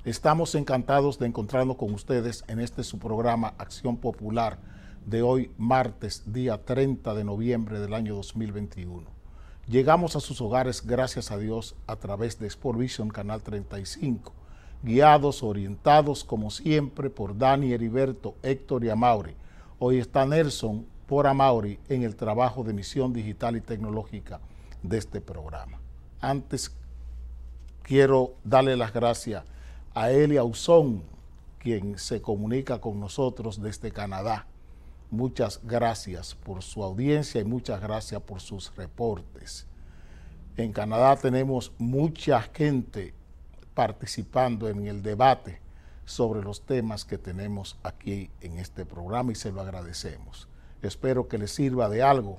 Estamos encantados de encontrarnos con ustedes en este su programa Acción Popular de hoy, martes, día 30 de noviembre del año 2021. Llegamos a sus hogares, gracias a Dios, a través de Sport Vision Canal 35, guiados, orientados, como siempre, por Dani, Heriberto, Héctor y Amaury. Hoy está Nelson por Amaury en el trabajo de emisión digital y tecnológica de este programa. Antes, quiero darle las gracias a Elia Uzón, quien se comunica con nosotros desde Canadá. Muchas gracias por su audiencia y muchas gracias por sus reportes. En Canadá tenemos mucha gente participando en el debate sobre los temas que tenemos aquí en este programa y se lo agradecemos. Espero que les sirva de algo.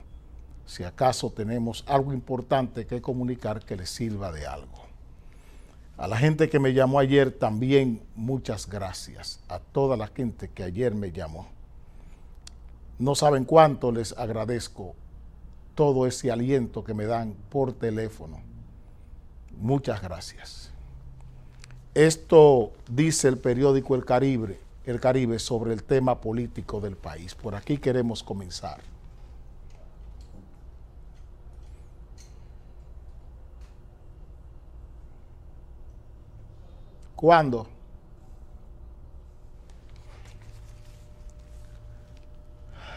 Si acaso tenemos algo importante que comunicar, que les sirva de algo. A la gente que me llamó ayer también muchas gracias. A toda la gente que ayer me llamó. No saben cuánto les agradezco todo ese aliento que me dan por teléfono. Muchas gracias. Esto dice el periódico El Caribe sobre el tema político del país. Por aquí queremos comenzar. ¿Cuándo?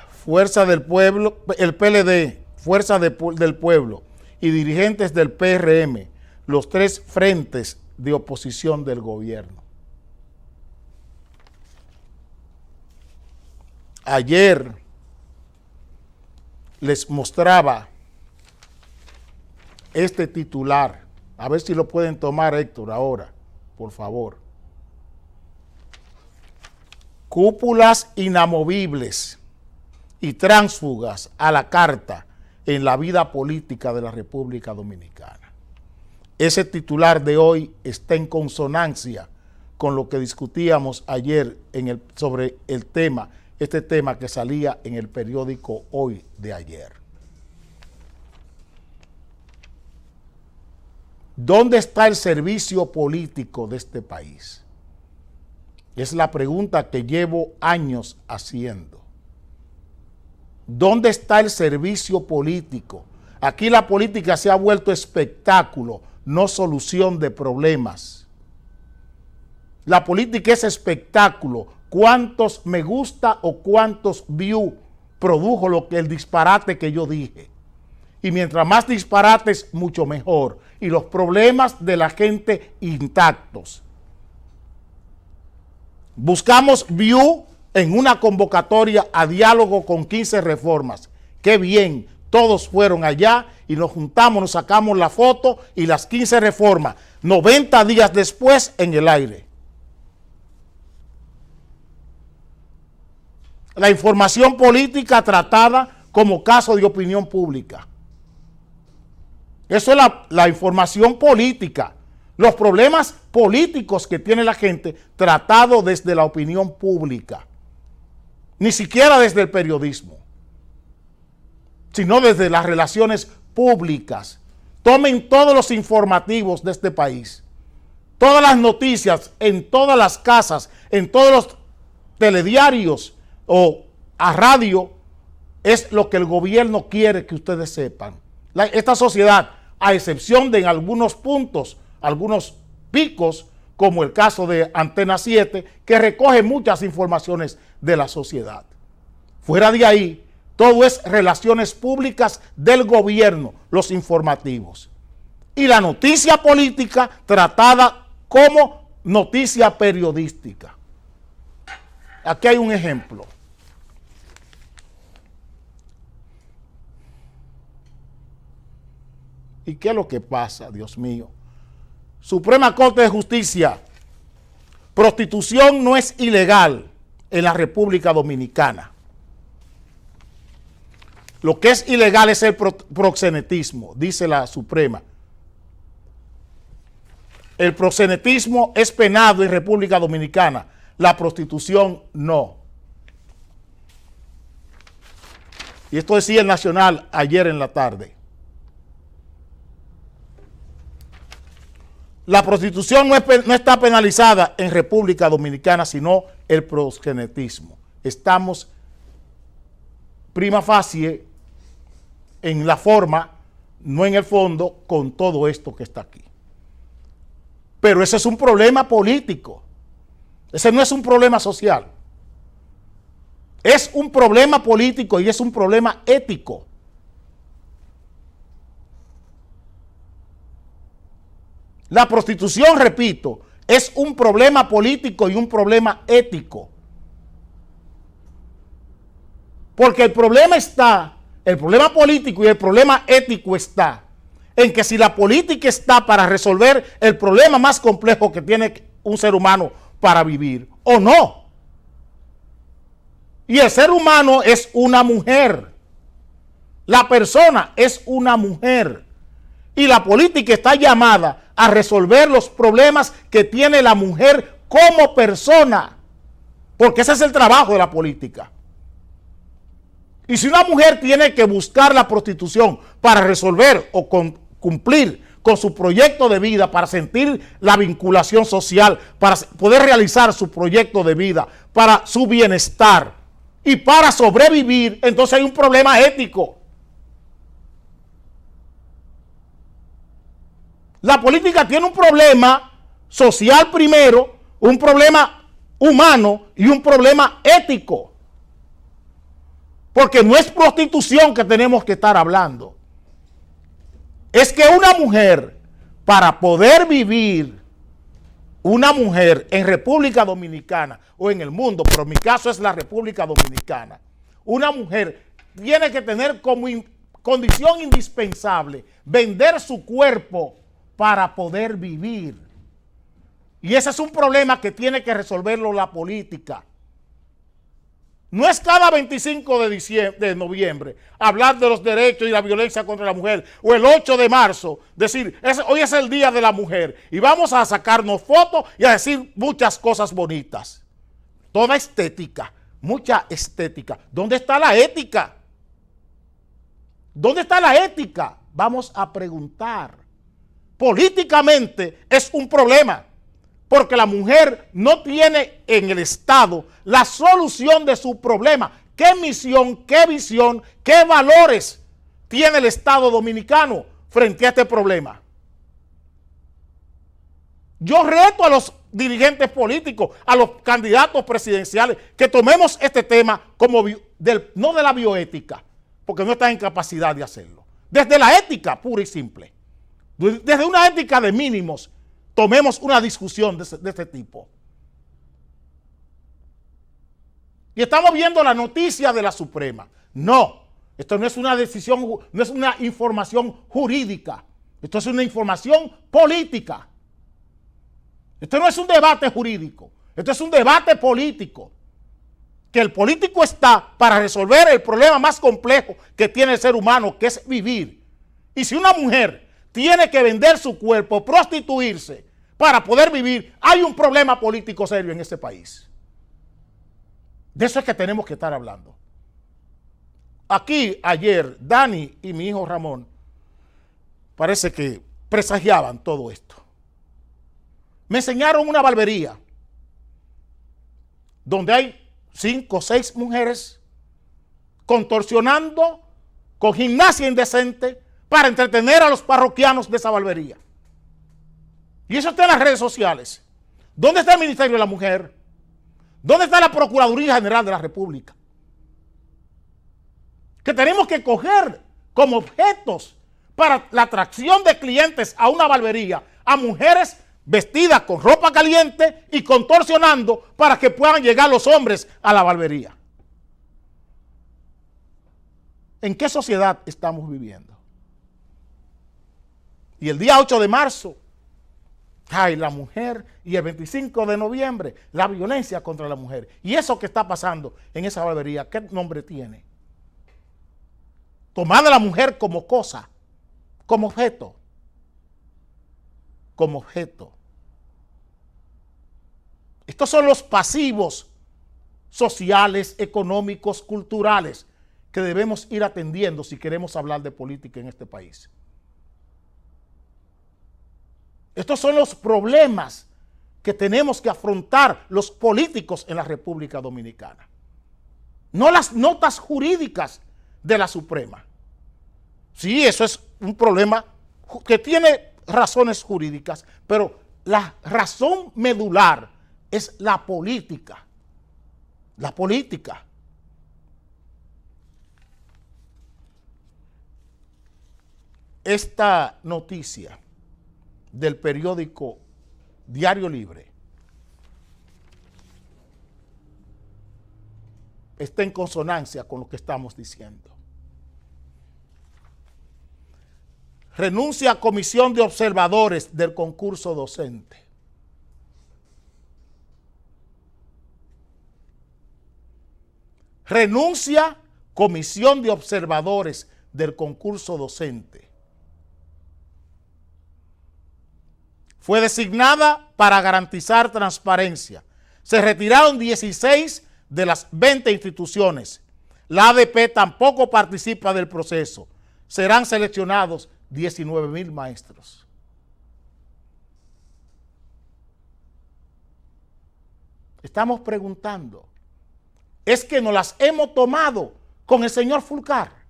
Fuerza del Pueblo, el PLD, Fuerza del Pueblo y dirigentes del PRM, los tres frentes de oposición del gobierno. Ayer les mostraba este titular, a ver si lo pueden tomar, Héctor, ahora, por favor. Cúpulas inamovibles y tránsfugas a la carta en la vida política de la República Dominicana. Ese titular de hoy está en consonancia con lo que discutíamos ayer sobre el tema, este tema que salía en el periódico Hoy de ayer. ¿Dónde está el servicio político de este país? Es la pregunta que llevo años haciendo. ¿Dónde está el servicio político? Aquí la política se ha vuelto espectáculo, no solución de problemas. La política es espectáculo. ¿Cuántos me gusta o cuántos views produjo el disparate que yo dije? Y mientras más disparates, mucho mejor. Y los problemas de la gente intactos. Buscamos views en una convocatoria a diálogo con 15 reformas. Qué bien, todos fueron allá y nos juntamos, nos sacamos la foto y las 15 reformas, 90 días después en el aire. La información política tratada como caso de opinión pública. Eso es la información política. Los problemas políticos que tiene la gente tratado desde la opinión pública. Ni siquiera desde el periodismo, sino desde las relaciones públicas. Tomen todos los informativos de este país, todas las noticias en todas las casas, en todos los telediarios o a radio, es lo que el gobierno quiere que ustedes sepan. Esta sociedad, a excepción de en algunos puntos, algunos picos, como el caso de Antena 7, que recoge muchas informaciones de la sociedad. Fuera de ahí, todo es relaciones públicas del gobierno, los informativos. Y la noticia política tratada como noticia periodística. Aquí hay un ejemplo. ¿Y qué es lo que pasa, Dios mío? Suprema Corte de Justicia. Prostitución no es ilegal en la República Dominicana. Lo que es ilegal es el proxenetismo, dice la Suprema. El proxenetismo es penado en República Dominicana, la prostitución no. Y esto decía el Nacional ayer en la tarde. la prostitución no está penalizada en República Dominicana, sino el proxenetismo. Estamos prima facie en la forma, no en el fondo, con todo esto que está aquí. Pero ese es un problema político. Ese no es un problema social. Es un problema político y es un problema ético. La prostitución, repito, es un problema político y un problema ético. Porque el problema político y el problema ético está en que si la política está para resolver el problema más complejo que tiene un ser humano para vivir, o no. Y el ser humano es una mujer. La persona es una mujer. Y la política está llamada a resolver los problemas que tiene la mujer como persona. Porque ese es el trabajo de la política. Y si una mujer tiene que buscar la prostitución para resolver o cumplir con su proyecto de vida, para sentir la vinculación social, para poder realizar su proyecto de vida, para su bienestar y para sobrevivir, entonces hay un problema ético. La política tiene un problema social primero, un problema humano y un problema ético. Porque no es prostitución que tenemos que estar hablando. Es que una mujer, para poder vivir, una mujer en República Dominicana o en el mundo, pero en mi caso es la República Dominicana, una mujer tiene que tener como condición indispensable vender su cuerpo para poder vivir. Y ese es un problema que tiene que resolverlo la política. No es cada 25 de noviembre hablar de los derechos y la violencia contra la mujer, o el 8 de marzo decir, hoy es el día de la mujer y vamos a sacarnos fotos y a decir muchas cosas bonitas. Toda estética, mucha estética. ¿Dónde está la ética? ¿Dónde está la ética? Vamos a preguntar. Políticamente es un problema. Porque la mujer no tiene en el Estado la solución de su problema. ¿Qué misión, qué visión, qué valores tiene el Estado dominicano frente a este problema? Yo reto a los dirigentes políticos, a los candidatos presidenciales, que tomemos este tema como no de la bioética, porque no están en capacidad de hacerlo. Desde la ética pura y simple. Desde una ética de mínimos, tomemos una discusión de este tipo. Y estamos viendo la noticia de la Suprema. No, esto no es una decisión, no es una información jurídica. Esto es una información política. Esto no es un debate jurídico. Esto es un debate político. Que el político está para resolver el problema más complejo que tiene el ser humano, que es vivir. Y si una mujer tiene que vender su cuerpo, prostituirse para poder vivir, hay un problema político serio en este país. De eso es que tenemos que estar hablando. Aquí ayer Dani y mi hijo Ramón parece que presagiaban todo esto. Me enseñaron una barbería donde hay 5 o 6 mujeres contorsionando con gimnasia indecente para entretener a los parroquianos de esa barbería. Y eso está en las redes sociales. ¿Dónde está el Ministerio de la Mujer? ¿Dónde está la Procuraduría General de la República? Que tenemos que coger como objetos para la atracción de clientes a una barbería a mujeres vestidas con ropa caliente y contorsionando para que puedan llegar los hombres a la barbería. ¿En qué sociedad estamos viviendo? Y el día 8 de marzo, ay, la mujer, y el 25 de noviembre, la violencia contra la mujer. Y eso que está pasando en esa barbería, ¿qué nombre tiene? Tomar a la mujer como cosa, como objeto. Como objeto. Estos son los pasivos sociales, económicos, culturales que debemos ir atendiendo si queremos hablar de política en este país. Estos son los problemas que tenemos que afrontar los políticos en la República Dominicana. No las notas jurídicas de la Suprema. Sí, eso es un problema que tiene razones jurídicas, pero la razón medular es la política. La política. Esta noticia del periódico Diario Libre está en consonancia con lo que estamos diciendo. Renuncia a comisión de observadores del concurso docente. Renuncia comisión de observadores del concurso docente. Fue designada para garantizar transparencia. Se retiraron 16 de las 20 instituciones. La ADP tampoco participa del proceso. Serán seleccionados 19,000 maestros. Estamos preguntando, ¿es que nos las hemos tomado con el señor Fulcar?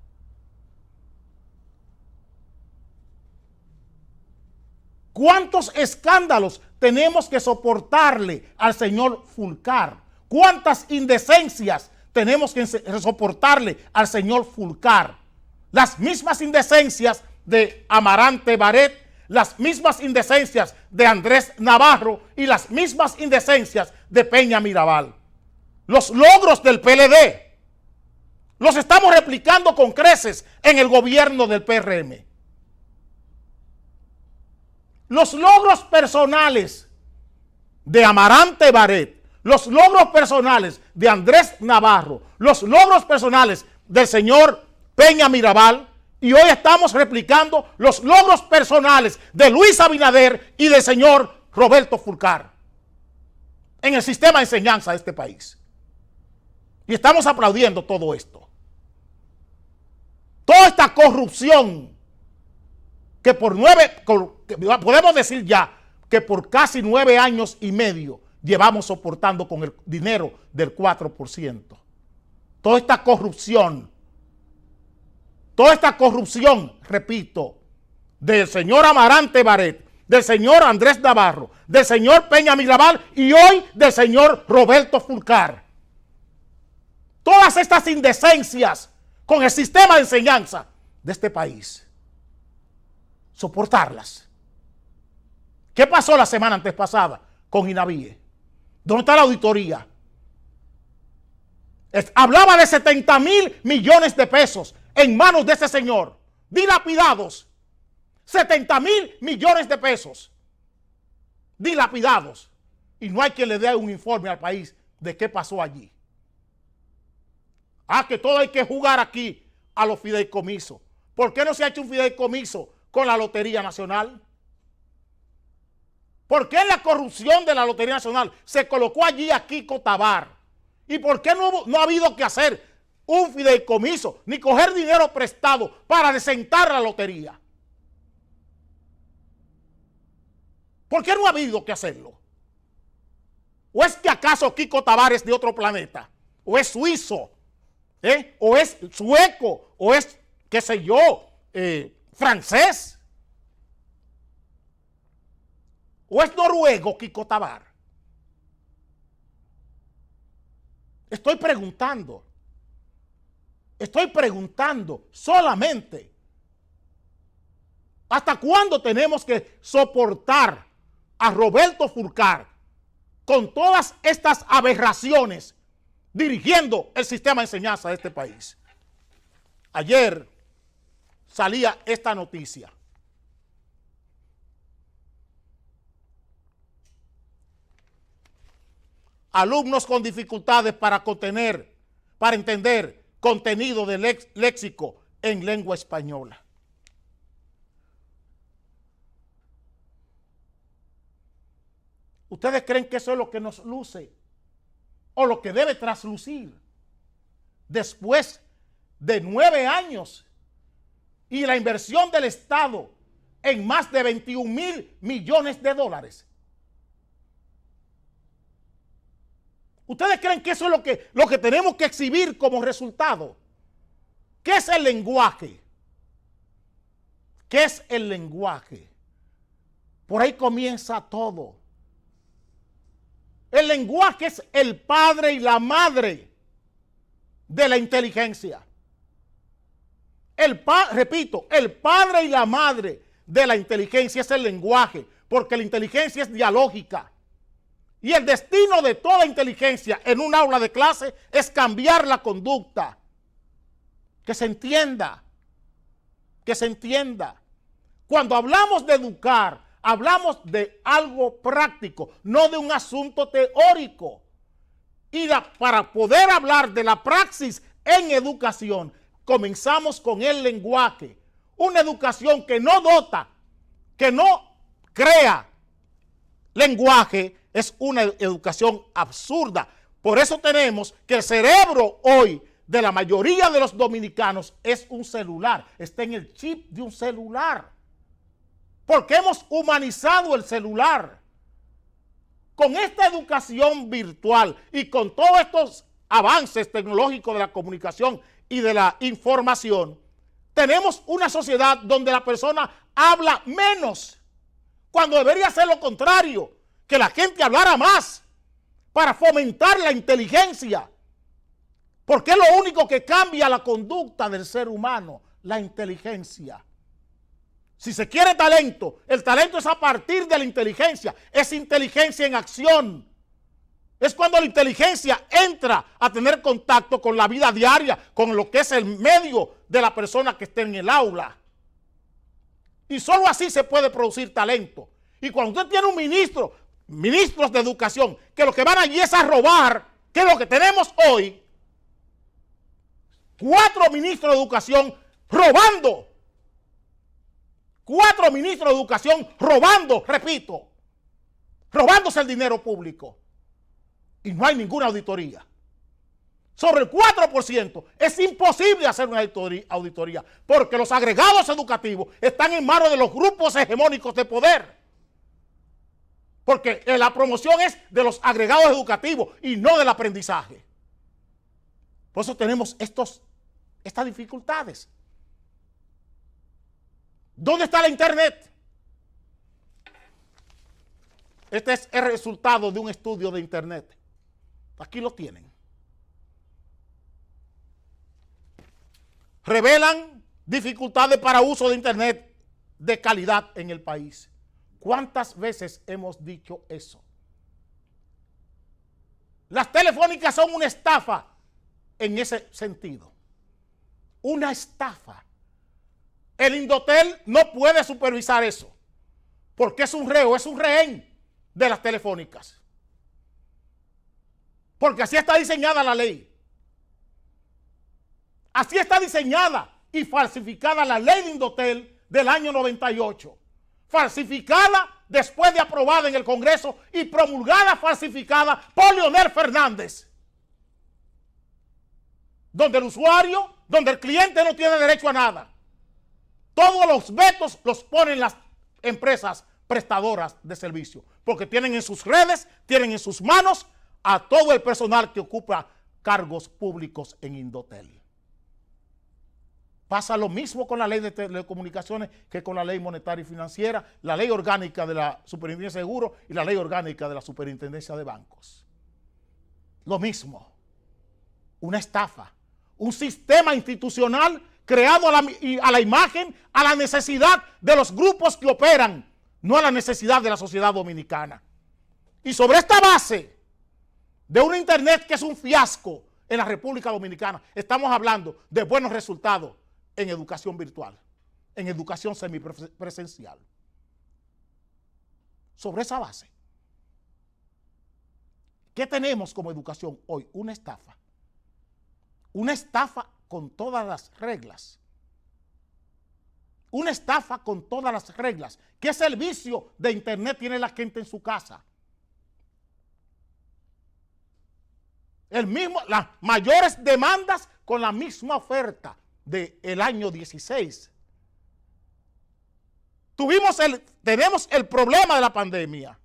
¿Cuántos escándalos tenemos que soportarle al señor Fulcar? ¿Cuántas indecencias tenemos que soportarle al señor Fulcar? Las mismas indecencias de Amarante Barret, las mismas indecencias de Andrés Navarro y las mismas indecencias de Peña Mirabal. Los logros del PLD los estamos replicando con creces en el gobierno del PRM. Los logros personales de Amarante Barret, los logros personales de Andrés Navarro, los logros personales del señor Peña Mirabal, y hoy estamos replicando los logros personales de Luis Abinader y del señor Roberto Fulcar en el sistema de enseñanza de este país. Y estamos aplaudiendo todo esto. Toda esta corrupción que podemos decir ya que por casi 9 años y medio llevamos soportando con el dinero del 4%. Toda esta corrupción, repito, del señor Amarante Barret, del señor Andrés Navarro, del señor Peña Mirabal y hoy del señor Roberto Fulcar. Todas estas indecencias con el sistema de enseñanza de este país. Soportarlas. ¿Qué pasó la semana antes pasada con INAVIE? ¿Dónde está la auditoría? Hablaba de 70,000 millones de pesos en manos de ese señor, dilapidados. 70,000 millones de pesos dilapidados. Y no hay quien le dé un informe al país de qué pasó allí. Que todo hay que jugar aquí a los fideicomisos. ¿Por qué no se ha hecho un fideicomiso con la Lotería Nacional? ¿Por qué en la corrupción de la Lotería Nacional se colocó allí a Kiko Tabar? ¿Y por qué no ha habido que hacer un fideicomiso ni coger dinero prestado para desentar la lotería? ¿Por qué no ha habido que hacerlo? ¿O es que acaso Kiko Tabar es de otro planeta? ¿O es suizo? ¿O es sueco? ¿O es, qué sé yo, francés? ¿O es noruego Kiko Tabar? Estoy preguntando solamente ¿hasta cuándo tenemos que soportar a Roberto Fulcar con todas estas aberraciones dirigiendo el sistema de enseñanza de este país? Ayer salía esta noticia. Alumnos con dificultades para entender contenido del léxico en lengua española. ¿Ustedes creen que eso es lo que nos luce o lo que debe traslucir después de 9 años y la inversión del Estado en más de 21.000 millones de dólares. ¿Ustedes creen que eso es lo que tenemos que exhibir como resultado? ¿Qué es el lenguaje? ¿Qué es el lenguaje? Por ahí comienza todo. El lenguaje es el padre y la madre de la inteligencia. Repito, el padre y la madre de la inteligencia es el lenguaje, porque la inteligencia es dialógica. Y el destino de toda inteligencia en un aula de clase es cambiar la conducta. Que se entienda. Que se entienda. Cuando hablamos de educar, hablamos de algo práctico, no de un asunto teórico. Y para poder hablar de la praxis en educación, comenzamos con el lenguaje. Una educación que no dota, que no crea lenguaje, es una educación absurda. Por eso tenemos que el cerebro hoy de la mayoría de los dominicanos es un celular, está en el chip de un celular. Porque hemos humanizado el celular. Con esta educación virtual y con todos estos avances tecnológicos de la comunicación y de la información, tenemos una sociedad donde la persona habla menos, cuando debería ser lo contrario, que la gente hablara más para fomentar la inteligencia. Porque es lo único que cambia la conducta del ser humano, la inteligencia. Si se quiere talento, el talento es a partir de la inteligencia, es inteligencia en acción. Es cuando la inteligencia entra a tener contacto con la vida diaria, con lo que es el medio de la persona que esté en el aula. Y solo así se puede producir talento. Y cuando usted tiene un ministros de educación, que lo que van allí es a robar, que es lo que tenemos hoy, 4 ministros de educación robando. 4 ministros de educación robando, repito, robándose el dinero público. Y no hay ninguna auditoría. Sobre el 4% es imposible hacer una auditoría porque los agregados educativos están en manos de los grupos hegemónicos de poder. Porque la promoción es de los agregados educativos y no del aprendizaje. Por eso tenemos estas dificultades. ¿Dónde está la internet? Este es el resultado de un estudio de internet. Aquí lo tienen. Revelan dificultades para uso de internet de calidad en el país. ¿Cuántas veces hemos dicho eso? Las telefónicas son una estafa en ese sentido. Una estafa. El Indotel no puede supervisar eso, porque es un reo, es un rehén de las telefónicas. Porque así está diseñada la ley. Así está diseñada y falsificada la ley de Indotel del año 98. Falsificada después de aprobada en el Congreso y promulgada falsificada por Leonel Fernández. Donde el usuario, donde el cliente no tiene derecho a nada. Todos los vetos los ponen las empresas prestadoras de servicio, porque tienen en sus redes, tienen en sus manos a todo el personal que ocupa cargos públicos en Indotel. Pasa lo mismo con la ley de telecomunicaciones que con la ley monetaria y financiera, la ley orgánica de la Superintendencia de Seguros y la ley orgánica de la Superintendencia de Bancos. Lo mismo, una estafa, un sistema institucional creado a la imagen, a la necesidad de los grupos que operan, no a la necesidad de la sociedad dominicana. Y sobre esta base de un internet que es un fiasco en la República Dominicana, estamos hablando de buenos resultados en educación virtual, en educación semipresencial. Sobre esa base, ¿qué tenemos como educación hoy? Una estafa. Una estafa con todas las reglas. Una estafa con todas las reglas. ¿Qué servicio de internet tiene la gente en su casa? Las mayores demandas con la misma oferta del año 16. tenemos el problema de la pandemia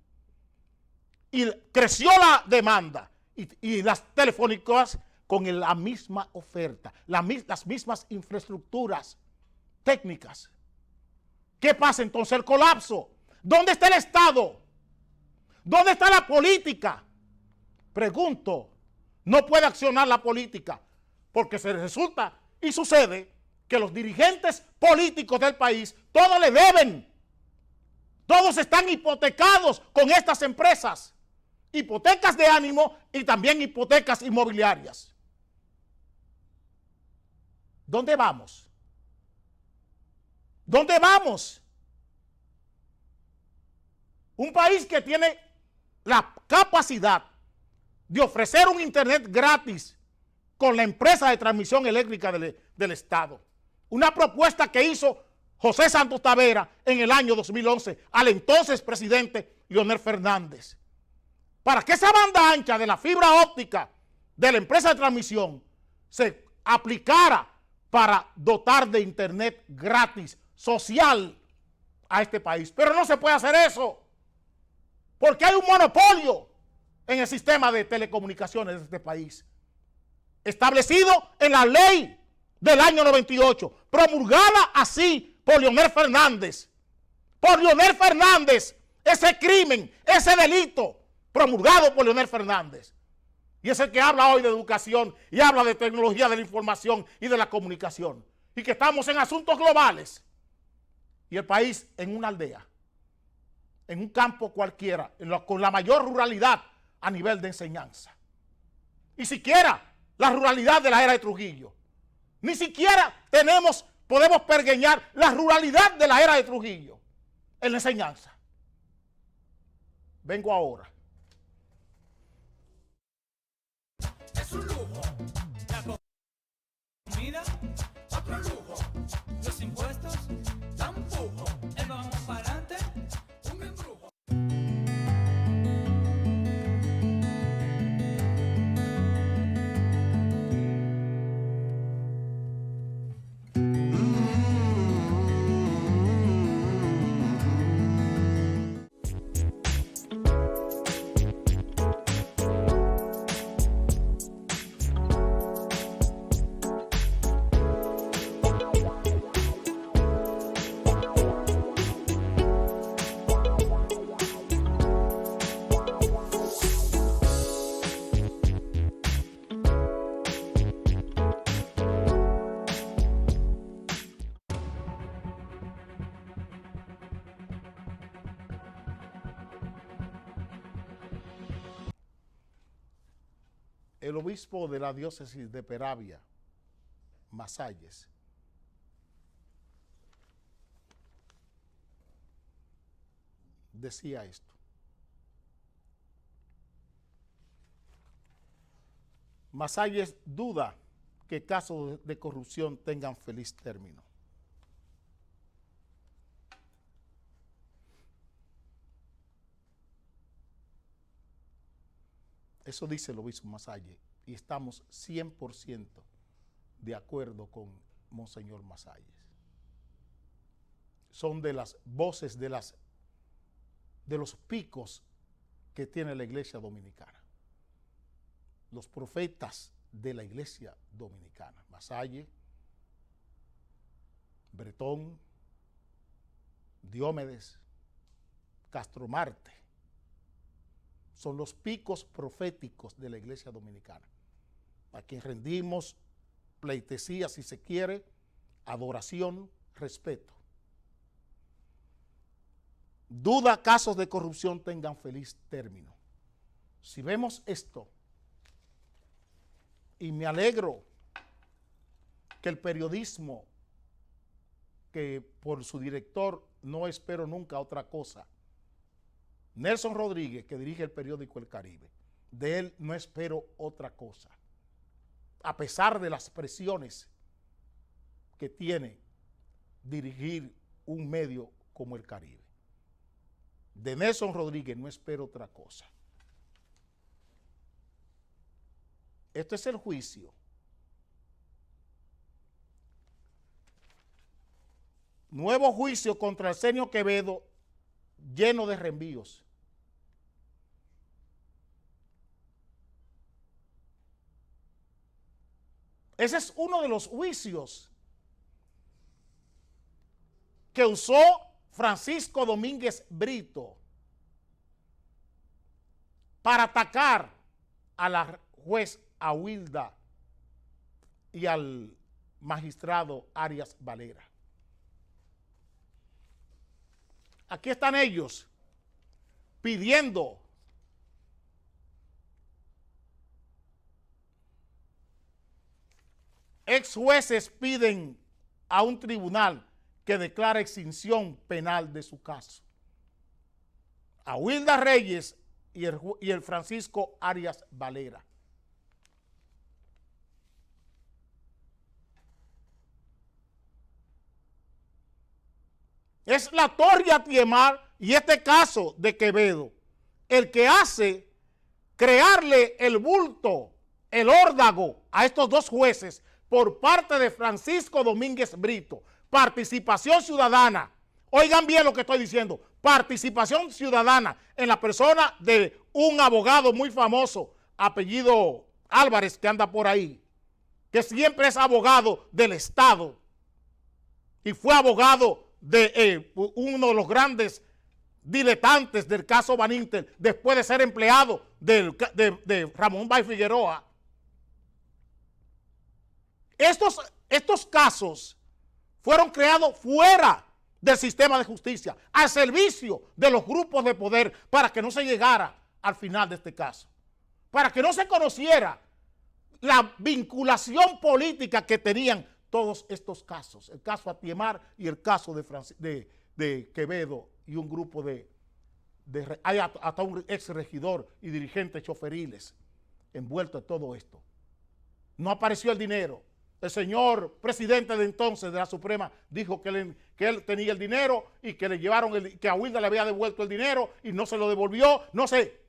y creció la demanda y las telefónicas con la misma oferta, las mismas infraestructuras técnicas. ¿Qué pasa entonces? El colapso. ¿Dónde está el Estado? ¿Dónde está la política? Pregunto, no puede accionar la política porque se resulta y sucede que los dirigentes políticos del país todos le deben. Todos están hipotecados con estas empresas. Hipotecas de ánimo y también hipotecas inmobiliarias. ¿Dónde vamos? ¿Dónde vamos? Un país que tiene la capacidad de ofrecer un internet gratis con la empresa de transmisión eléctrica del Estado. Una propuesta que hizo José Santos Tavera en el año 2011 al entonces presidente Leonel Fernández. Para que esa banda ancha de la fibra óptica de la empresa de transmisión se aplicara para dotar de internet gratis, social, a este país. Pero no se puede hacer eso, porque hay un monopolio en el sistema de telecomunicaciones de este país, establecido en la ley del año 98, promulgada así por Leonel Fernández. Por Leonel Fernández, ese crimen, ese delito, promulgado por Leonel Fernández. Y es el que habla hoy de educación y habla de tecnología de la información y de la comunicación. Y que estamos en asuntos globales. Y el país en una aldea, en un campo cualquiera, con la mayor ruralidad a nivel de enseñanza. Y siquiera la ruralidad de la era de Trujillo. Ni siquiera podemos pergeñar la ruralidad de la era de Trujillo en la enseñanza. Vengo ahora. Es un lujo. La comida, otro lujo. Los impuestos, tampoco. El vamos para adelante, un embrujo. El obispo de la diócesis de Peravia, Masalles, decía esto: Masalles duda que casos de corrupción tengan feliz término. Eso dice el obispo Masalles y estamos 100% de acuerdo con Monseñor Masalles. Son de las voces de los picos que tiene la iglesia dominicana. Los profetas de la iglesia dominicana. Masalles, Bretón, Diomedes, Castro Marte. Son los picos proféticos de la iglesia dominicana, a quien rendimos pleitesía, si se quiere, adoración, respeto. Duda casos de corrupción tengan feliz término. Si vemos esto, y me alegro que el periodismo, que por su director no espero nunca otra cosa, Nelson Rodríguez, que dirige el periódico El Caribe, de él no espero otra cosa, a pesar de las presiones que tiene dirigir un medio como El Caribe. De Nelson Rodríguez no espero otra cosa. Esto es el juicio. Nuevo juicio contra Arsenio Quevedo lleno de reenvíos. Ese es uno de los juicios que usó Francisco Domínguez Brito para atacar a la juez Awilda y al magistrado Arias Valera. Aquí están ellos pidiendo ex jueces piden a un tribunal que declare extinción penal de su caso. Awilda Reyes y el Francisco Arias Valera. Es la Torre Atiemar y este caso de Quevedo el que hace crearle el bulto, el órdago a estos dos jueces por parte de Francisco Domínguez Brito. Participación ciudadana. Oigan bien lo que estoy diciendo. Participación ciudadana en la persona de un abogado muy famoso, apellido Álvarez, que anda por ahí, que siempre es abogado del Estado y fue abogado de uno de los grandes diletantes del caso Van Inter, después de ser empleado de Ramón Bay Figueroa. Estos casos fueron creados fuera del sistema de justicia, al servicio de los grupos de poder, para que no se llegara al final de este caso, para que no se conociera la vinculación política que tenían todos estos casos, el caso Atiemar y el caso de Quevedo y un grupo hay hasta un ex regidor y dirigentes choferiles envueltos en todo esto. No apareció el dinero. El señor presidente de entonces de la Suprema dijo que él tenía el dinero y que le llevaron, que a Awilda le había devuelto el dinero y no se lo devolvió. No sé.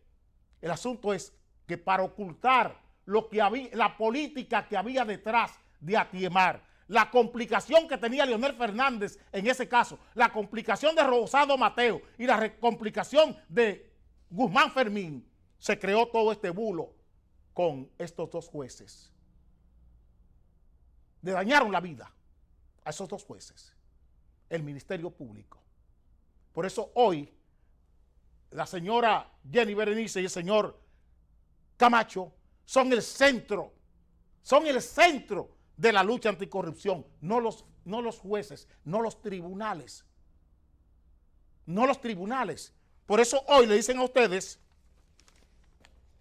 El asunto es que para ocultar lo que había, la política que había detrás de Atiemar, la complicación que tenía Leonel Fernández en ese caso, la complicación de Rosado Mateo y la complicación de Guzmán Fermín, se creó todo este bulo con estos dos jueces. Le dañaron la vida a esos dos jueces, el Ministerio Público. Por eso hoy la señora Jenny Berenice y el señor Camacho son el centro de la lucha anticorrupción, no los jueces, no los tribunales. No los tribunales. Por eso hoy le dicen a ustedes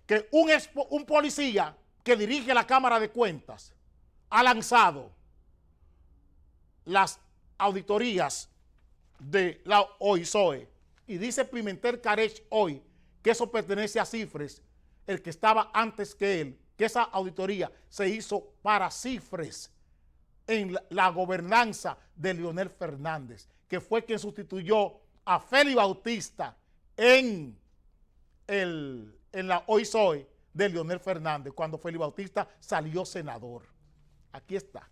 que un policía que dirige la Cámara de Cuentas ha lanzado las auditorías de la OISOE y dice Pimentel Carech hoy que eso pertenece a Cifres, el que estaba antes que él, que esa auditoría se hizo para Cifres en la gobernanza de Leonel Fernández, que fue quien sustituyó a Félix Bautista en la OISOE de Leonel Fernández, cuando Félix Bautista salió senador. Aquí está.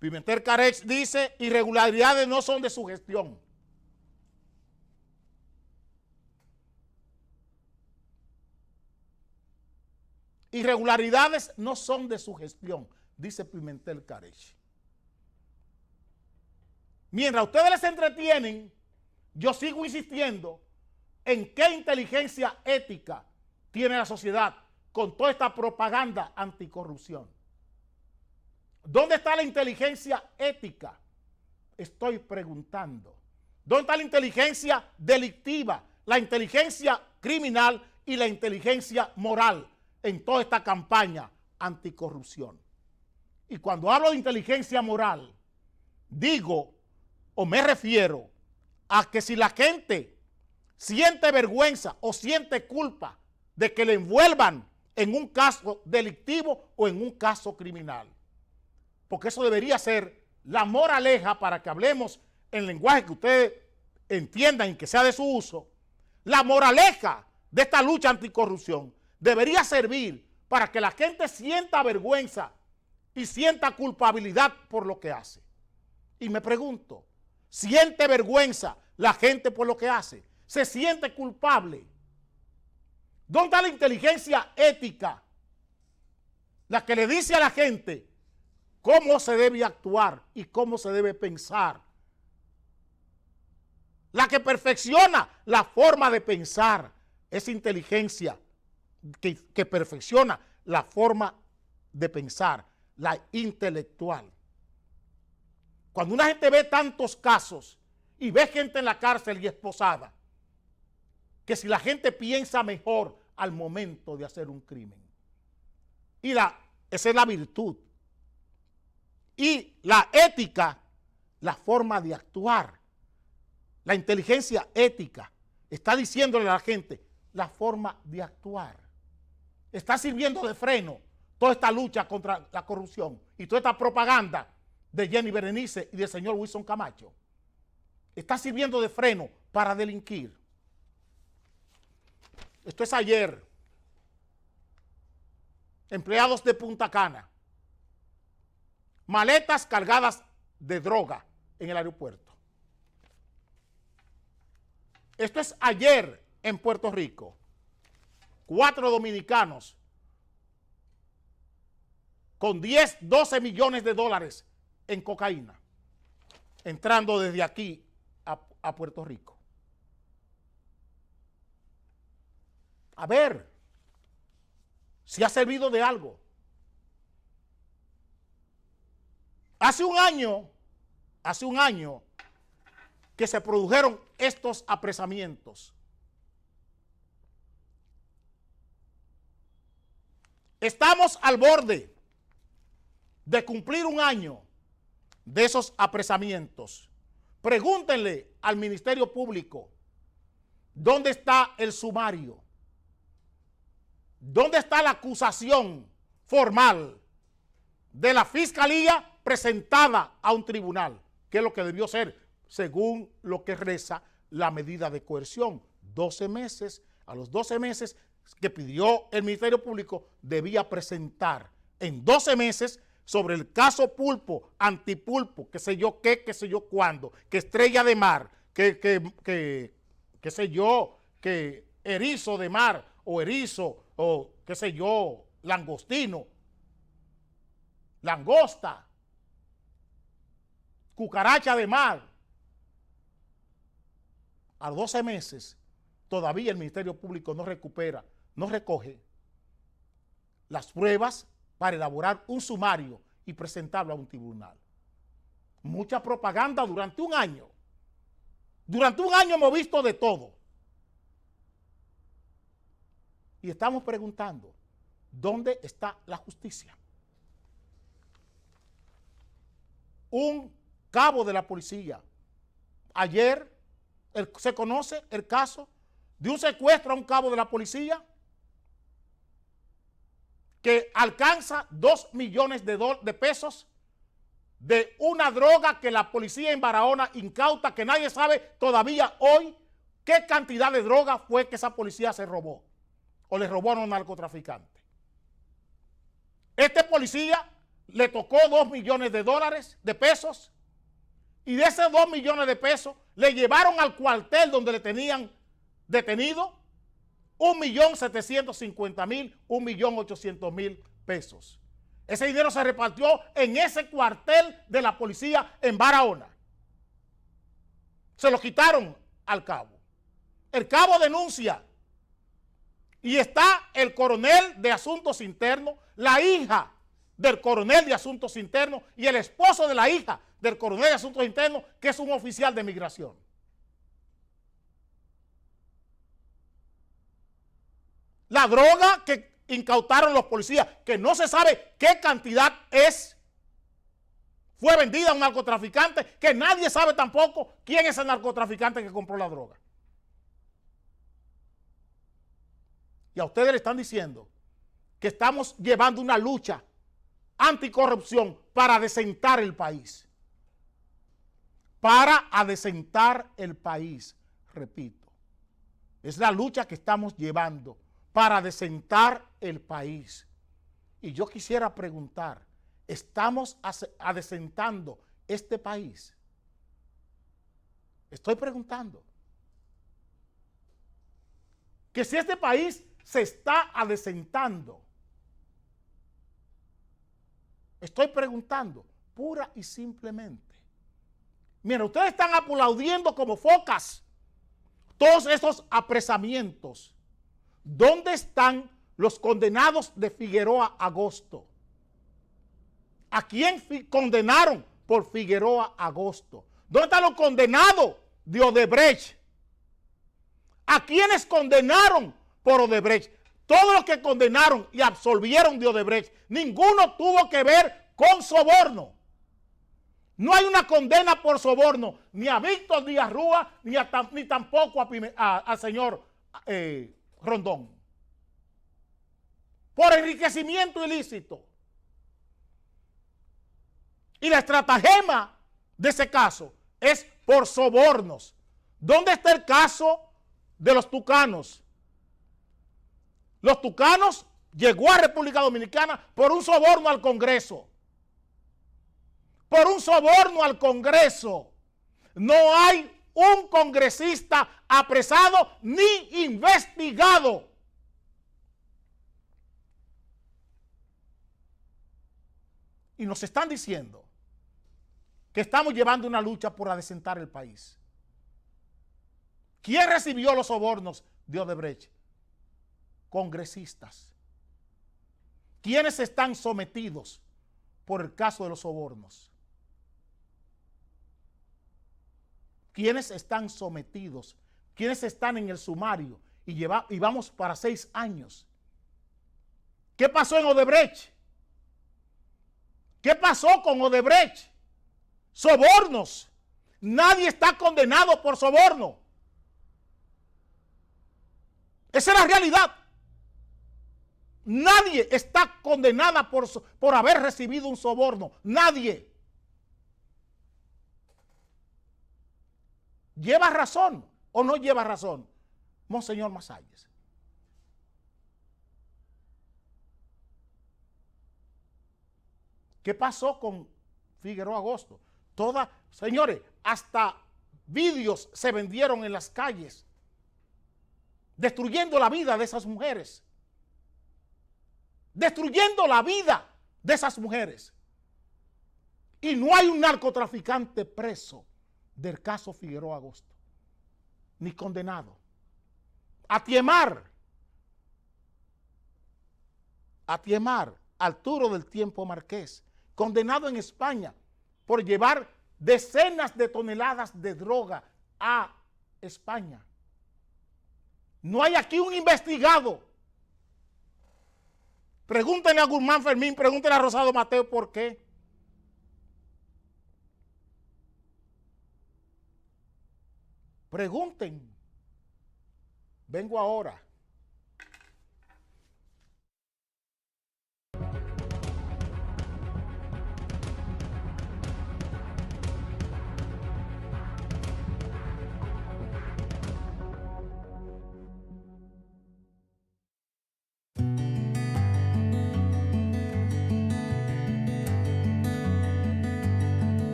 Pimentel Carech dice, irregularidades no son de su gestión. Irregularidades no son de su gestión, dice Pimentel Carech. Mientras ustedes les entretienen, yo sigo insistiendo en qué inteligencia ética tiene la sociedad con toda esta propaganda anticorrupción. ¿Dónde está la inteligencia ética? Estoy preguntando. ¿Dónde está la inteligencia delictiva, la inteligencia criminal y la inteligencia moral en toda esta campaña anticorrupción? Y cuando hablo de inteligencia moral, digo o me refiero a que si la gente siente vergüenza o siente culpa de que le envuelvan en un caso delictivo o en un caso criminal, porque eso debería ser la moraleja para que hablemos en lenguaje que ustedes entiendan y que sea de su uso. La moraleja de esta lucha anticorrupción debería servir para que la gente sienta vergüenza y sienta culpabilidad por lo que hace. Y me pregunto, ¿siente vergüenza la gente por lo que hace? ¿Se siente culpable? ¿Dónde está la inteligencia ética? La que le dice a la gente cómo se debe actuar y cómo se debe pensar. La que perfecciona la forma de pensar. Esa inteligencia que perfecciona la forma de pensar, la intelectual. Cuando una gente ve tantos casos y ve gente en la cárcel y esposada, que si la gente piensa mejor al momento de hacer un crimen. Y esa es la virtud. Y la ética, la forma de actuar. La inteligencia ética está diciéndole a la gente la forma de actuar. Está sirviendo de freno toda esta lucha contra la corrupción y toda esta propaganda de Jenny Berenice y del señor Wilson Camacho. Está sirviendo de freno para delinquir. Esto es ayer. Empleados de Punta Cana. Maletas cargadas de droga en el aeropuerto. Esto es ayer en Puerto Rico. 4 dominicanos con 10, 12 millones de dólares en cocaína, entrando desde aquí a Puerto Rico. A ver si ha servido de algo. Hace un año que se produjeron estos apresamientos. Estamos al borde de cumplir un año de esos apresamientos. Pregúntenle al Ministerio Público dónde está el sumario, dónde está la acusación formal de la Fiscalía presentada a un tribunal, que es lo que debió ser, según lo que reza la medida de coerción. 12 meses, a los 12 meses que pidió el Ministerio Público, debía presentar en 12 meses sobre el caso Pulpo, Antipulpo, qué sé yo qué, qué sé yo cuándo, que Estrella de Mar, qué sé yo, que erizo de mar, o erizo, o qué sé yo, langostino, langosta, cucaracha de mar. A 12 meses todavía el Ministerio Público no recupera, no recoge las pruebas para elaborar un sumario y presentarlo a un tribunal. Mucha propaganda durante un año. Durante un año hemos visto de todo. Y estamos preguntando, ¿dónde está la justicia? Un cabo de la policía, ayer se conoce el caso de un secuestro a un cabo de la policía que alcanza 2 millones de pesos de una droga que la policía en Barahona incauta, que nadie sabe todavía hoy qué cantidad de droga fue que esa policía se robó o le robó a un narcotraficante. Este policía le tocó 2 millones de pesos, y de esos 2 millones de pesos le llevaron al cuartel donde le tenían detenido 1.750.000, 1.800.000 pesos. Ese dinero se repartió en ese cuartel de la policía en Barahona. Se lo quitaron al cabo. El cabo denuncia. Y está el coronel de Asuntos Internos, la hija del coronel de Asuntos Internos y el esposo de la hija del coronel de Asuntos Internos, que es un oficial de migración. La droga que incautaron los policías, que no se sabe qué cantidad es, fue vendida a un narcotraficante, que nadie sabe tampoco quién es el narcotraficante que compró la droga. Y a ustedes le están diciendo que estamos llevando una lucha anticorrupción para adecentar el país. Para adecentar el país, repito. Es la lucha que estamos llevando para adecentar el país. Y yo quisiera preguntar, ¿estamos adecentando este país? Estoy preguntando. Que si este país se está adecentando, estoy preguntando, pura y simplemente. Mira, ustedes están aplaudiendo como focas todos esos apresamientos. ¿Dónde están los condenados de Figueroa Agosto? ¿A quién condenaron por Figueroa Agosto? ¿Dónde están los condenados de Odebrecht? ¿A quiénes condenaron por Odebrecht? Todos los que condenaron y absolvieron de Odebrecht, ninguno tuvo que ver con soborno. No hay una condena por soborno, ni a Víctor Díaz Rúa, ni tampoco al señor Rondón. Por enriquecimiento ilícito. Y la estratagema de ese caso es por sobornos. ¿Dónde está el caso de los tucanos? Los tucanos llegó a República Dominicana por un soborno al Congreso. Por un soborno al Congreso. No hay un congresista apresado ni investigado. Y nos están diciendo que estamos llevando una lucha por adecentar el país. ¿Quién recibió los sobornos de Odebrecht? Congresistas. ¿Quiénes están sometidos por el caso de los sobornos? ¿Quiénes están sometidos? ¿Quiénes están en el sumario? Y vamos para 6 años. ¿Qué pasó en Odebrecht? ¿Qué pasó con Odebrecht? Sobornos. Nadie está condenado por soborno. Esa es la realidad. Nadie está condenada por haber recibido un soborno. Nadie. ¿Lleva razón o no lleva razón, Monseñor Masalles? ¿Qué pasó con Figueroa Agosto? Señores, hasta vídeos se vendieron en las calles, destruyendo la vida de esas mujeres. Destruyendo la vida de esas mujeres. Y no hay un narcotraficante preso del caso Figueroa Agosto, ni condenado. Atiemar, Arturo del Tiempo Márquez, condenado en España por llevar decenas de toneladas de droga a España. No hay aquí un investigado. Pregúntenle a Guzmán Fermín, pregúntenle a Rosado Mateo por qué. Pregunten. Vengo ahora.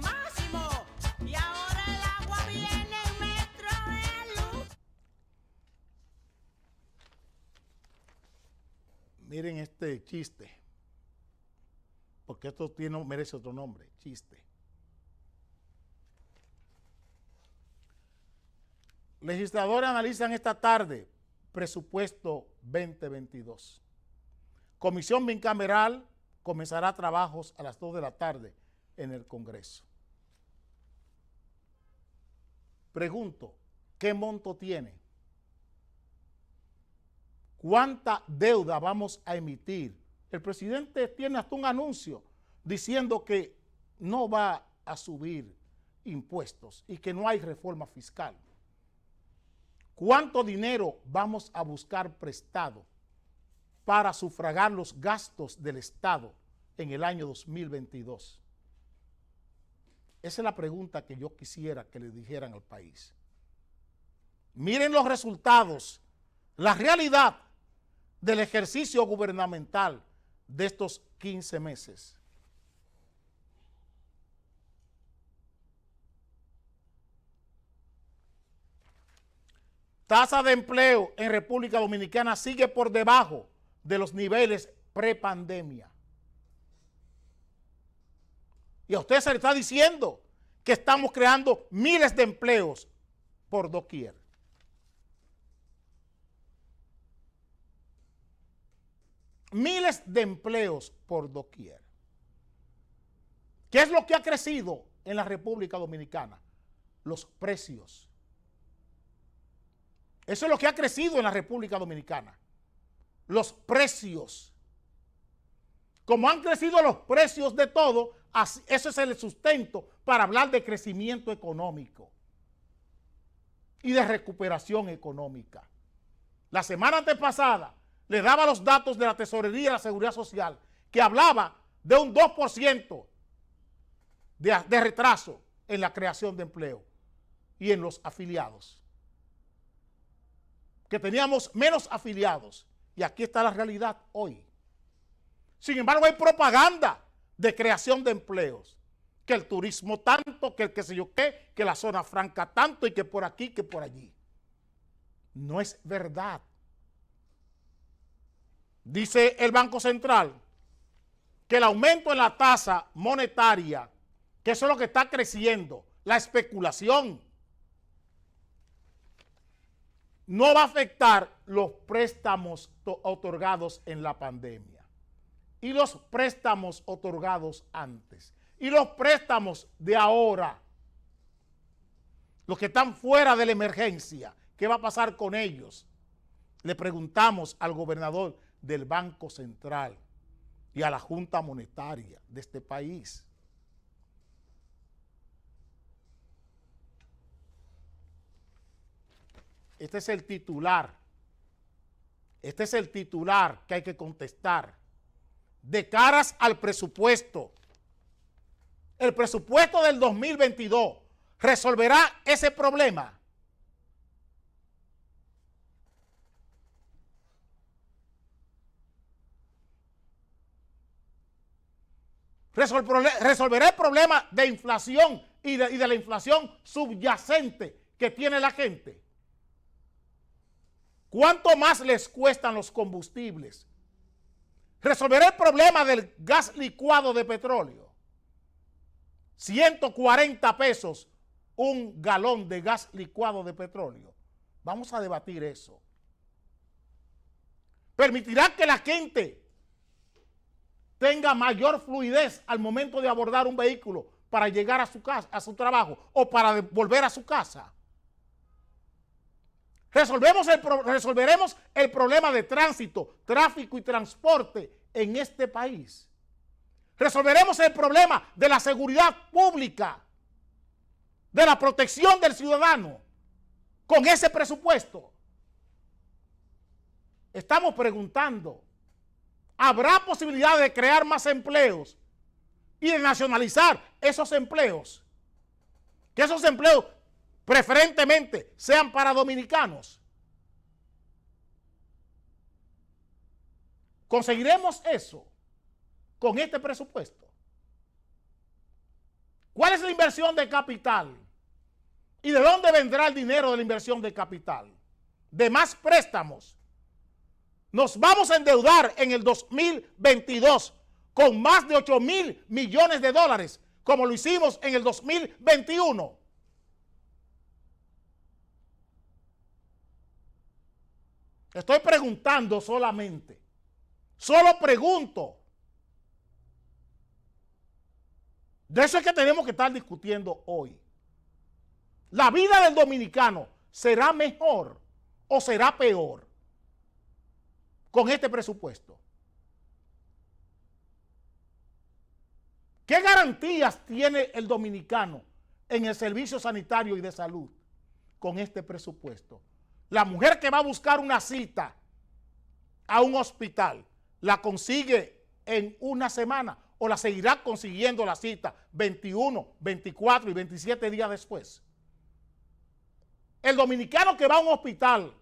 Máximo, y ahora el agua viene en metro de luz. Miren este chiste, porque esto merece otro nombre, chiste. Legisladores analizan esta tarde presupuesto 2022. Comisión bicameral comenzará trabajos a las 2 de la tarde en el Congreso. Pregunto, ¿qué monto tiene? ¿Cuánta deuda vamos a emitir? El presidente tiene hasta un anuncio diciendo que no va a subir impuestos y que no hay reforma fiscal. ¿Cuánto dinero vamos a buscar prestado para sufragar los gastos del Estado en el año 2022? Esa es la pregunta que yo quisiera que le dijeran al país. Miren los resultados, la realidad del ejercicio gubernamental de estos 15 meses. Tasa de empleo en República Dominicana sigue por debajo de los niveles prepandemia. Y a usted se le está diciendo que estamos creando miles de empleos por doquier. Miles de empleos por doquier. ¿Qué es lo que ha crecido en la República Dominicana? Los precios. Eso es lo que ha crecido en la República Dominicana. Los precios. Como han crecido los precios de todo, eso es el sustento para hablar de crecimiento económico y de recuperación económica. La semana antepasada le daba los datos de la Tesorería de la Seguridad Social, que hablaba de un 2% de retraso en la creación de empleo y en los afiliados. Que teníamos menos afiliados. Y aquí está la realidad hoy. Sin embargo, hay propaganda de creación de empleos. Que el turismo tanto, que el qué sé yo qué, que la zona franca tanto y que por aquí, que por allí. No es verdad. Dice el Banco Central que el aumento en la tasa monetaria, que eso es lo que está creciendo, la especulación, no va a afectar los préstamos otorgados en la pandemia y los préstamos otorgados antes y los préstamos de ahora, los que están fuera de la emergencia. ¿Qué va a pasar con ellos? Le preguntamos al gobernador del Banco Central y a la Junta Monetaria de este país. Este es el titular. Este es el titular que hay que contestar. De caras al presupuesto. El presupuesto del 2022 resolverá ese problema. Resolverá el problema de inflación y de la inflación subyacente que tiene la gente. ¿Cuánto más les cuestan los combustibles? ¿Resolverá el problema del gas licuado de petróleo? 140 pesos un galón de gas licuado de petróleo. Vamos a debatir eso. ¿Permitirá que la gente tenga mayor fluidez al momento de abordar un vehículo para llegar a su casa, a su trabajo o para volver a su casa? Resolveremos el problema de tránsito, tráfico y transporte en este país. Resolveremos el problema de la seguridad pública, de la protección del ciudadano con ese presupuesto. Estamos preguntando, ¿habrá posibilidad de crear más empleos y de nacionalizar esos empleos? Que esos empleos preferentemente sean para dominicanos. ¿Conseguiremos eso con este presupuesto? ¿Cuál es la inversión de capital? ¿Y de dónde vendrá el dinero de la inversión de capital? De más préstamos. Nos vamos a endeudar en el 2022 con más de 8,000 millones de dólares, como lo hicimos en el 2021. Estoy preguntando solamente. Solo pregunto. De eso es que tenemos que estar discutiendo hoy. ¿La vida del dominicano será mejor o será peor? con este presupuesto? ¿Qué garantías tiene el dominicano en el servicio sanitario y de salud con este presupuesto? La mujer que va a buscar una cita a un hospital, ¿la consigue en una semana o la seguirá consiguiendo la cita 21, 24 y 27 días después? El dominicano que va a un hospital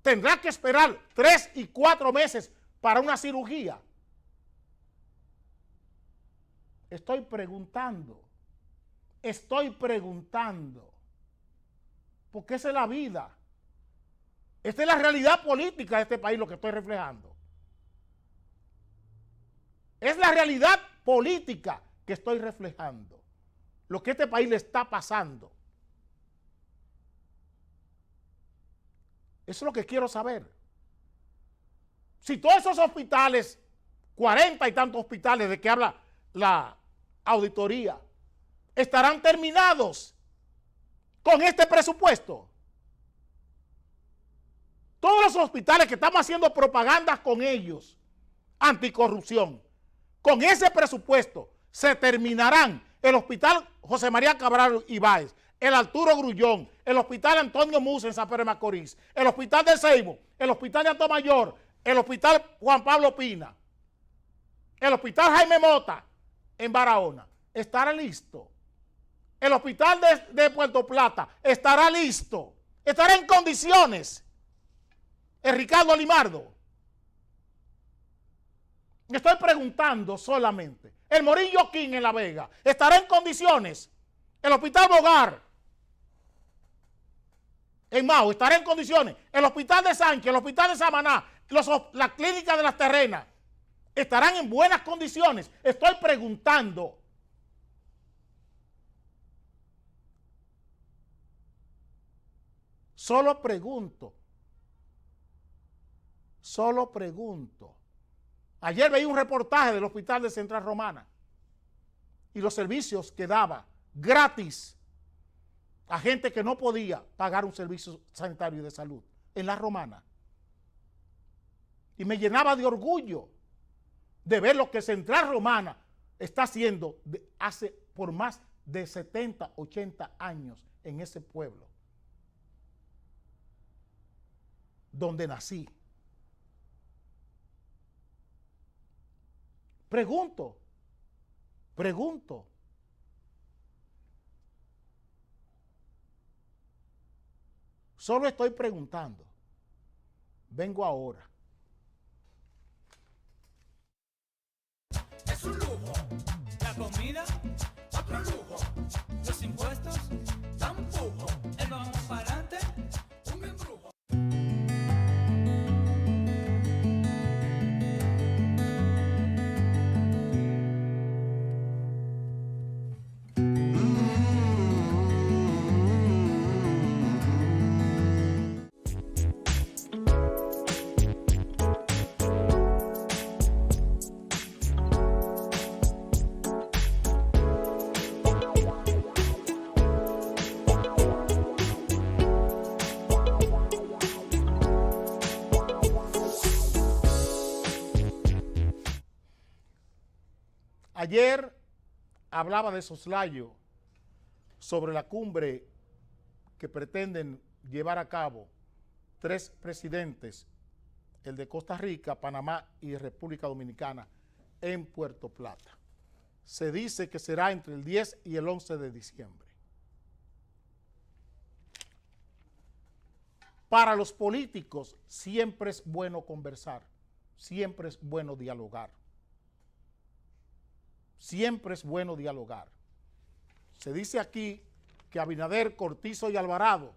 tendrá que esperar 3 y 4 meses para una cirugía. Estoy preguntando, porque esa es la vida. Esta es la realidad política de este país, lo que estoy reflejando. Es la realidad política que estoy reflejando, lo que a este país le está pasando. Eso es lo que quiero saber. Si todos esos hospitales, 40 y tantos hospitales de que habla la auditoría, estarán terminados con este presupuesto. Todos los hospitales que estamos haciendo propaganda con ellos, anticorrupción, con ese presupuesto se terminarán. El hospital José María Cabral Ibáez, el Arturo Grullón, el hospital Antonio Musa en San Pedro de Macorís, el hospital de Seibo, el hospital de Atomayor, el hospital Juan Pablo Pina, el hospital Jaime Mota en Barahona, estará listo. El hospital de Puerto Plata estará listo, estará en condiciones. El Ricardo Limardo. Estoy preguntando solamente. El Morillo King en La Vega estará en condiciones. El hospital Bogar en Mao estará en condiciones. El hospital de Sánchez, el hospital de Samaná, la clínica de Las Terrenas estarán en buenas condiciones. Estoy preguntando. Solo pregunto. Ayer veí un reportaje del hospital de Central Romana y los servicios que daba gratis a gente que no podía pagar un servicio sanitario y de salud en la Romana. Y me llenaba de orgullo de ver lo que Central Romana está haciendo hace por más de 70, 80 años en ese pueblo donde nací. Pregunto. Solo estoy preguntando. Vengo ahora. Es un lujo. La comida, otro lujo. Los impuestos, tampoco. El vamos para adelante, un embrujo. Ayer hablaba de soslayo sobre la cumbre que pretenden llevar a cabo 3 presidentes, el de Costa Rica, Panamá y República Dominicana, en Puerto Plata. Se dice que será entre el 10 y el 11 de diciembre. Para los políticos siempre es bueno conversar, siempre es bueno dialogar. Siempre es bueno dialogar. Se dice aquí que Abinader, Cortizo y Alvarado,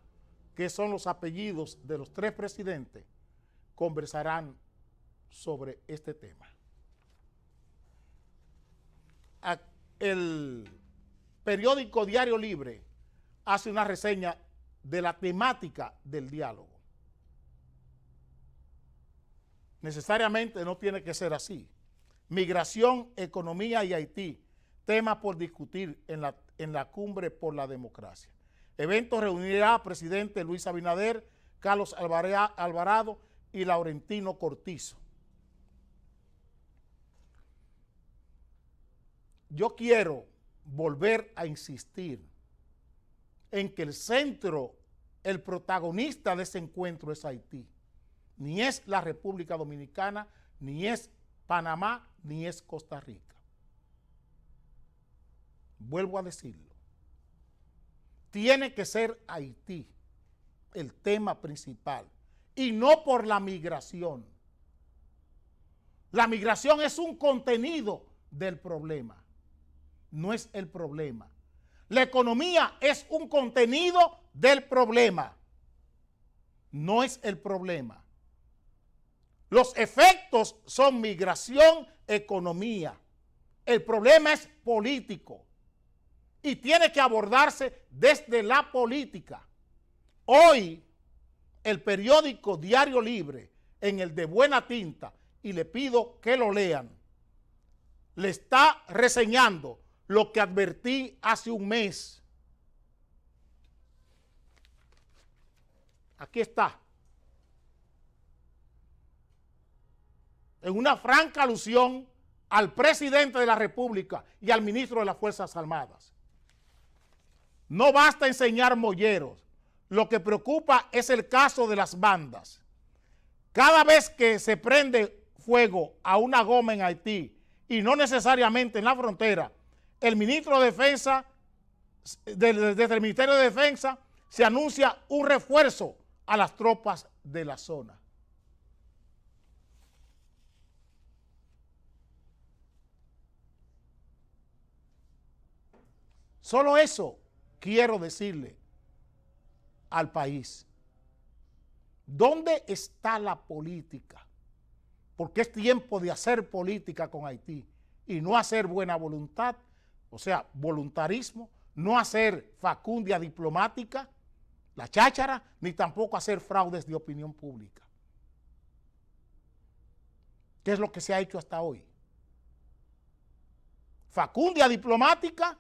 que son los apellidos de los 3 presidentes, conversarán sobre este tema. El periódico Diario Libre hace una reseña de la temática del diálogo. Necesariamente no tiene que ser así. Migración, economía y Haití, tema por discutir en la cumbre por la democracia. Evento reunirá al presidente Luis Abinader, Carlos Alvarado y Laurentino Cortizo. Yo quiero volver a insistir en que el centro, el protagonista de ese encuentro es Haití. Ni es la República Dominicana, ni es Panamá, ni es Costa Rica. Vuelvo a decirlo. Tiene que ser Haití el tema principal y no por la migración. La migración es un contenido del problema, no es el problema. La economía es un contenido del problema, no es el problema. Los efectos son migración, economía. El problema es político y tiene que abordarse desde la política. Hoy, el periódico Diario Libre, en el de buena tinta, y le pido que lo lean, le está reseñando lo que advertí hace un mes. Aquí está. En una franca alusión al presidente de la República y al ministro de las Fuerzas Armadas. No basta enseñar molleros. Lo que preocupa es el caso de las bandas. Cada vez que se prende fuego a una goma en Haití, y no necesariamente en la frontera, el ministro de Defensa, desde el Ministerio de Defensa, se anuncia un refuerzo a las tropas de la zona. Solo eso quiero decirle al país. ¿Dónde está la política? Porque es tiempo de hacer política con Haití y no hacer buena voluntad, o sea, voluntarismo, no hacer facundia diplomática, la cháchara, ni tampoco hacer fraudes de opinión pública. ¿Qué es lo que se ha hecho hasta hoy? Facundia diplomática,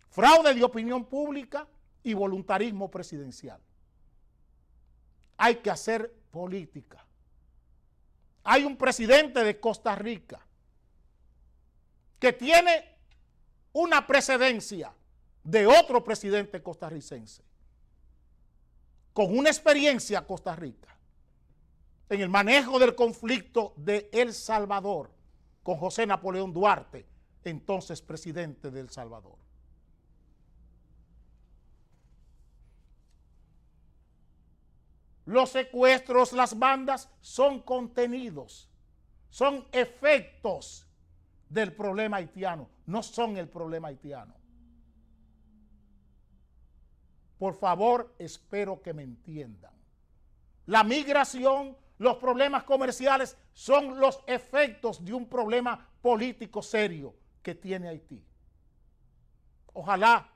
fraude de opinión pública y voluntarismo presidencial. Hay que hacer política. Hay un presidente de Costa Rica que tiene una precedencia de otro presidente costarricense con una experiencia Costa Rica en el manejo del conflicto de El Salvador con José Napoleón Duarte, entonces presidente de El Salvador. Los secuestros, las bandas son contenidos, son efectos del problema haitiano, no son el problema haitiano. Por favor, espero que me entiendan. La migración, los problemas comerciales son los efectos de un problema político serio que tiene Haití. Ojalá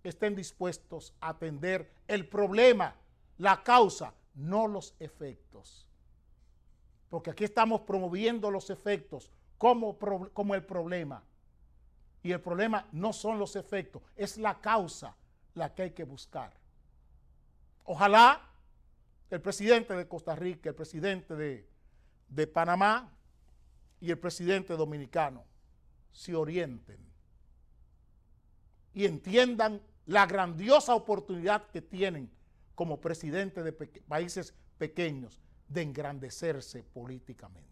estén dispuestos a atender el problema, la causa, no los efectos. Porque aquí estamos promoviendo los efectos como el problema. Y el problema no son los efectos, es la causa la que hay que buscar. Ojalá el presidente de Costa Rica, el presidente de Panamá y el presidente dominicano se orienten y entiendan la grandiosa oportunidad que tienen como presidente de países pequeños de engrandecerse políticamente.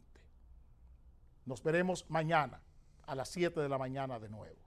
Nos veremos mañana a las 7 de la mañana de nuevo.